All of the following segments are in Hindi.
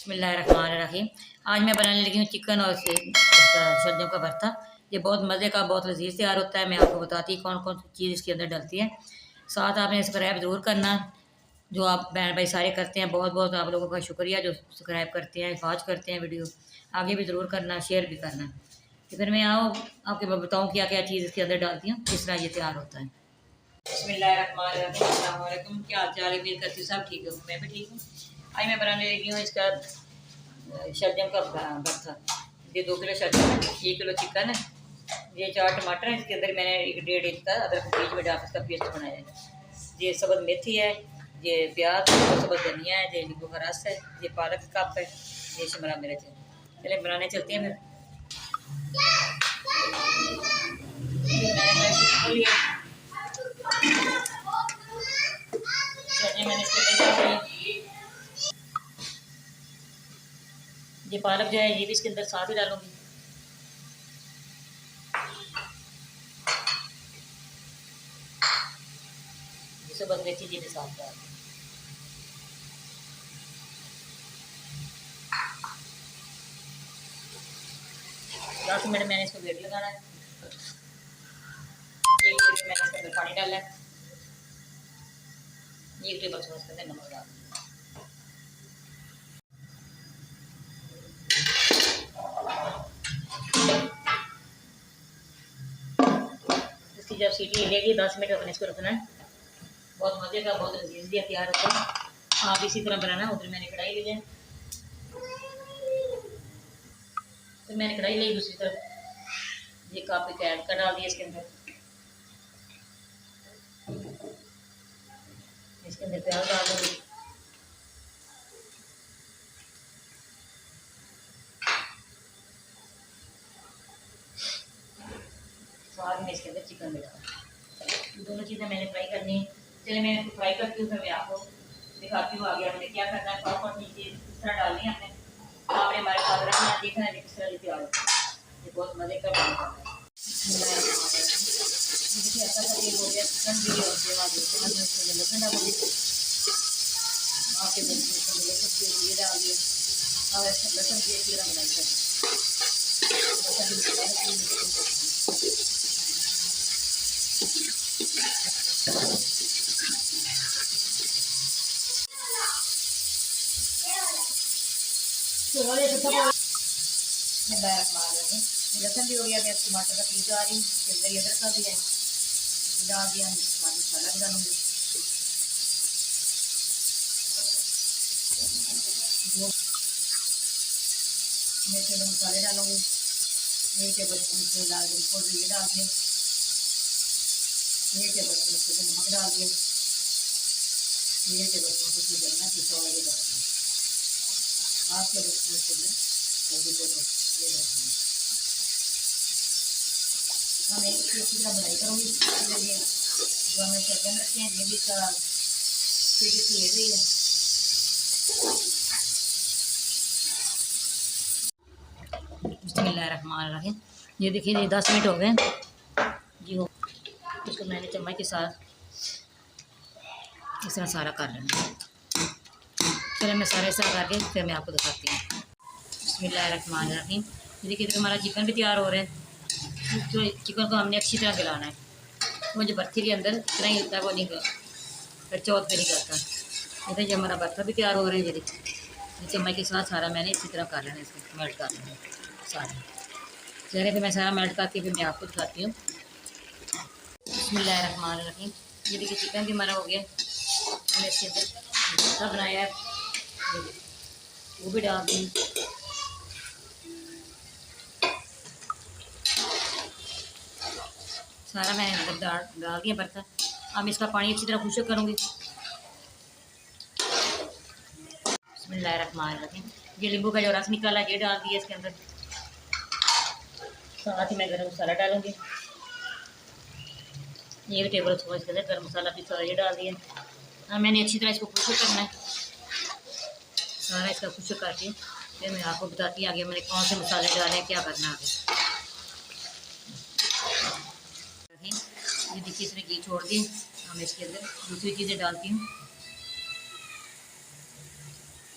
बिस्मिल्लाहिर्रहमानिर्रहीम। आज मैं बनाने लगी हूँ चिकन और इसका सब्जियों का भरता। ये बहुत मज़े का, बहुत लजीज तैयार होता है। मैं आपको बताती हूँ कौन कौन सी चीज़ इसके अंदर डलती है। साथ आपने सब्सक्राइब ज़रूर करना, जो आप बहन भाई सारे करते हैं। बहुत बहुत आप लोगों का शुक्रिया जो सब्सक्राइब करते हैं, वॉच करते हैं वीडियो। आगे भी ज़रूर करना, शेयर भी करना। तो फिर मैं आपके बताऊँ क्या क्या चीज़ इसके अंदर डालती हूँ, किस तरह ये तैयार होता है। बिस्मिल्लाहिर्रहमानिर्रहीम। अस्सलाम वालेकुम। क्या हाल चाल है? उम्मीद करती हूँ सब ठीक है, मैं भी ठीक हूँ। आज मैं बनाने लगी हूँ इसका शलजम का भरता। ये 2 किलो शलजम है, 1 किलो चिकन है, ये 4 टमाटर है। इसके अंदर मैंने 1 डेढ़ इंच का अदरक बीच में डाल इसका पेस्ट बनाया है। ये सबज मेथी है, ये प्याज, सबज धनिया है, ये नींबू का रस है, ये पालक कप है, ये शिमला मिर्च है। चले बनाने चलते हैं फिर। मैंने ये पालक जो है ये भी इसके अंदर साथ ही डालूंगी। जिसे बस मेथी जी भी साथ डाल। 10 मिनट मैंने इसको वेट लगाना है। 1 मिनट मैंने इसके अंदर पानी डाला है, 1 टेबल स्पून इसके अंदर नमक डाल। इसकी जब सीटी लेगी 10 मिनट अपने इसको रखना है। बहुत मज़े का, बहुत लजीज भी तैयार होता है। आप इसी तरह बनाना। उधर मैंने कढ़ाई ली है, तो मैंने कढ़ाई ली। दूसरी तरफ ये काफ़ी कैद का डाल दिया इसके अंदर। इसके अंदर प्याज डाल दूँगी, साथ में इसके अंदर चिकन भी डाल। दोनों चीज़ें मैंने फ्राई करनी है। चलिए मैं इसको फ्राई करती हूँ, फिर मैं आपको दिखाती हूँ आगे हमने क्या करना है, कौन कौन सी चीज़ किस तरह डालनी है। आपने हमारे साथ रखना, देखना है किस तरह तैयार होता है। ये बहुत मज़े का बनेगा। देखिए अच्छा सा तेल हो गया, चिकन भी और सेवा देते हैं। इसके लहसुन डालूंगी, आपके लहसुन ये डाल दिए और लहसुन की अच्छी तरह बनाई कर लहसुन भी हो गया। मैं टमाटर का पीस डाल रही हूँ, इसके अंदर अदरक का भी है, डाल दिया। मसाला भी डालूंगी, मीठे मसाले डालूंगी। 1 टेबल स्पून लाल मिर्च पाउडर ये डाल दिया, 1 टेबल स्पून नमक डाल दिया, 1 टेबल स्पून गरम पिसा हुआ ये डाल दिया, 1/2 टेबल स्पून हल्दी पाउडर ये डाल दिया। मैं इसकी अच्छी तरह बनाई करूँगी। ये जो हमें शलजम रखे हैं ये भी इसका सीटी सी ले रही है। बिस्मिल्लाहिर्रहमानिर्रहीम। ये देखिए ये 10 मिनट हो गए जी। हो इसको मैंने चम्मच के साथ इस तरह सारा कर लेना है। चलिए मैं सारा ऐसा करके फिर मैं आपको दिखाती हूँ। बिस्मिल्लाहिर्रहमानिर्रहीम। ये देखिए इधर हमारा चिकन भी तैयार हो रहा है। तो चिकन को हमने अच्छी तरह गलाना है। मुझे भरते के अंदर इतना ही होता है, वो नहीं फिर चौथ पे नहीं करता। इधर जो हमारा भरता भी तैयार हो रहा है, ये देखिए चम्मच के साथ सारा मैंने इसी तरह कर लेना है, इसको मेल्ट कर लेना है सारा। चलिए फिर मैं सारा मेल्ट करके फिर मैं आपको दिखाती हूँ। बिस्मिल्लाहिर्रहमानिर्रहीम। ये देखिए चिकन भी हमारा हो गया। हमने इसके अंदर भरता बनाया है, वो भी डाल दी। सारा मैंने अंदर डाल दिया भरता। अब इसका पानी अच्छी तरह खुश्क करूँगी। बिस्मिल्लाहिर्रहमानिर्रहीम। ये नींबू का जो रस निकाला ये डाल दिया इसके अंदर। साथ ही मैं गरम मसाला डालूंगी, 1 टेबल स्पून इसके अंदर गरम मसाला पिसा ये डाल दिया। हाँ मैंने अच्छी तरह इसको खुश्क करना है, सारा इसका खुश्क करके फिर मैं आपको बताती हूँ आगे मैंने कौन से मसाले डाले हैं, क्या करना है आगे। ये देखिए इसने घी छोड़ दिए। हम इसके अंदर दूसरी चीज़ें डालती हूँ।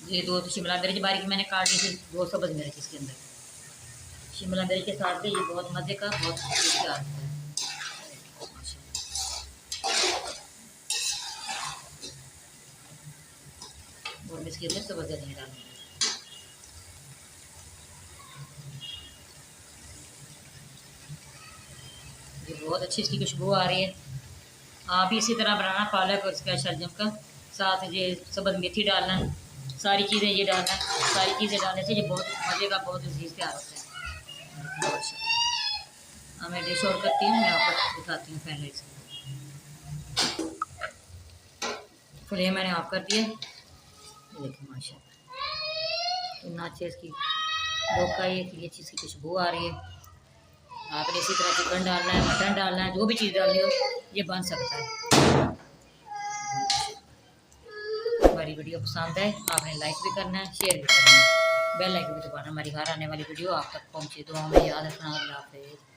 ये 2 शिमला मिर्च बारीक मैंने काट ली थी, 2 सब्ज़ मिर्च इसके अंदर। शिमला मिर्च के साथ भी ये बहुत मज़े का बहुत टेस्ट आता है। और इसके अंदर सब्ज़ नहीं डालूंगी। ये बहुत अच्छी इसकी खुशबू आ रही है। आप भी इसी तरह बनाना पालक और इसका शलजम का, साथ ये सब्ज़ मेथी डालना, सारी चीज़ें ये डालना। सारी चीज़ें डालने से ये बहुत मज़े का बहुत लज़ीज़ तैयार होता है। हाँ, मैं डिश और करती हूँ, मैं आपको दिखाती हूँ पहले इसे। फ्लेम मैंने ऑफ कर दिया। ये देखिए माशाल्लाह कितना अच्छे इसकी डोका, ये इतनी अच्छी इसकी खुशबू आ रही है। आपने इसी तरह चिकन डालना है, मटन डालना है, जो भी चीज़ डालनी हो ये बन सकता है। हमारी वीडियो पसंद है आपने लाइक भी करना है, शेयर भी करना है, बेल आइकन भी दबाना, हमारी हर आने वाली वीडियो आप तक पहुँचे। दुआ में याद रखना। अल्लाह हाफ़िज़।